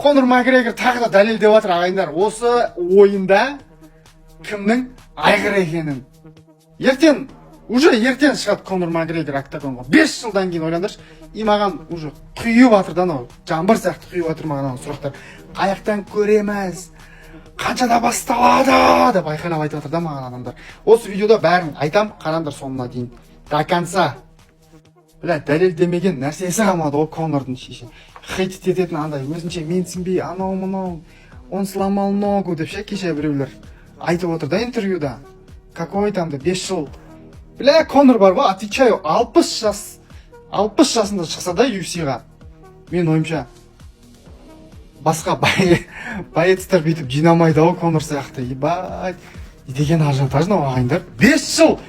Конор Макгрегор тағы да дәлелдеп отыр ағайындар. Осы ойында кімнің айғыр екенін. Ертең шығады Конор Макгрегор октагонға. 5 жылдан кейін ойлаңдаршы. И маған уже құйып жатыр да анау. Жаңбыр сияқты құйып жатыр маған анау сұрақтар. Қаяқтан көреміз? Қаншада басталады деп айқайлап айтып жатыр да маған адамдар. Осы видеода бәрін айтам, қараңдар соңына дейін. До конца. Бля, дәлелдемеген нәрсесі қалмады ол Конордың шеше. Хейтит ететін андай өзінше менсінбей анау-мынау он сломал ногу деп ше кеше біреулер айтып отыр да интервьюда. Какой там 5 жыл. Бля, Конор бар ғой, отвечаю, 60 жасында шықса да UFC-ға. Мен ойымша басқа боецтер бүйтіп жинамайды ау Конор сияқты. Ебать. Деген ажиотажно ағайындар. 5 жыл.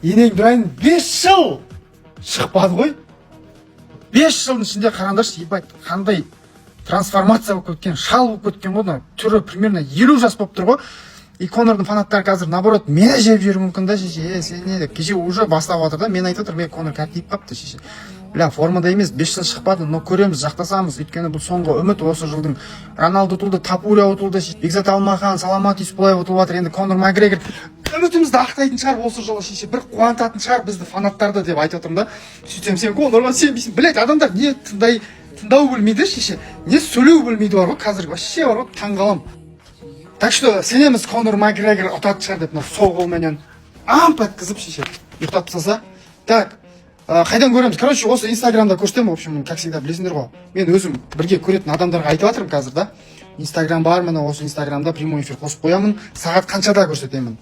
Енең дұрайын 5 жыл. Шықпады ғой. 5 жылдың ішінде қараңдаршы, ебать, қандай трансформация болып кеткен, шал болып кеткен ғой. Түрі примерно 50 жас болып тұр ғой. И Конордың фанаттары қазір наоборот мені жеп жүру мүмкін да шеше. Сен не деп кеше уже бастап отыр да, мен айтып отыр, мен Конор кәкиіп қапты шеше. Бля, формада емес, 5 жыл шықпады, но көреміз, жақтасамыз. Өйткені бұл соңғы үміт осы жылдың. Роналду ұтылды, Тапуля ұтылды, Бекзат Алмахан, Саламат Юсупбаев ұтылып жатыр. Енді Конор Макгрегор үмітімізді ақтайтын шығар осы жылы шеше. Бір қуантатын шығар бізді фанаттарды деп айтып отырмын да. Сөйтсем сен Конорға сенбейсің. Блять, адамдар не тыңдау білмейді шеше. Не сөйлеу білмейді бар ғой, қазір вообще бар ғой, таңғалам. Так что сенеміз Конор Макгрегор ұтады шығар деп, сол қолменен амп еткізіп шеше. Ұйықтап тастаса. Так, қайдан көреміз? Короче, осы инстаграмда көрсетемін, в общем, как всегда білесіңдер ғой. Мен өзім бірге көретін адамдарға айтып жатырмын қазір да. Инстаграм бар, міне осы инстаграмда прямой эфир қосып қоямын, сағат қаншада көрсетемін.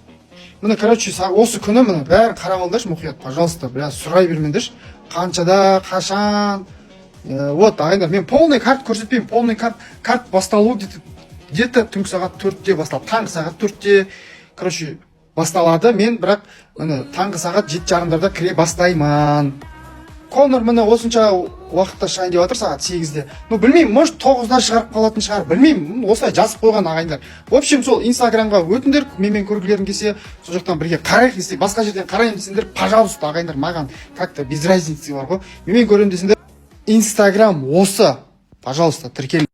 Міне, короче, осы күні міне бәрін қарап алыңдаршы мұқият, пожалуйста, бля, сұрай бермеңдерші. Қаншада, қашан. Вот, ағайындар, мен полный карт көрсетпеймін. Полный карт басталу где-то түнгі сағат 4-те басталды. Таңғы сағат 4-те, короче, басталады. Мен бірақ таңғы сағат 7:30-да кіре бастаймын. Конор міне осынша уақытта шығайын деп жатыр сағат 8-де. Ну білмеймін, может 9-да шығарып қалатын шығар. Білмеймін, осылай жазып қойған ағайындар. В общем, сол инстаграмға өтіңдер, менімен көргілерің келсе, сол жақтан бірге қарайық десе, басқа жерден қарайын десеңдер, пожалуйста ағайындар, маған как-то без разницы бар ғой. Менімен көремін десеңдер, инстаграм осы, пожалуйста, тіркел.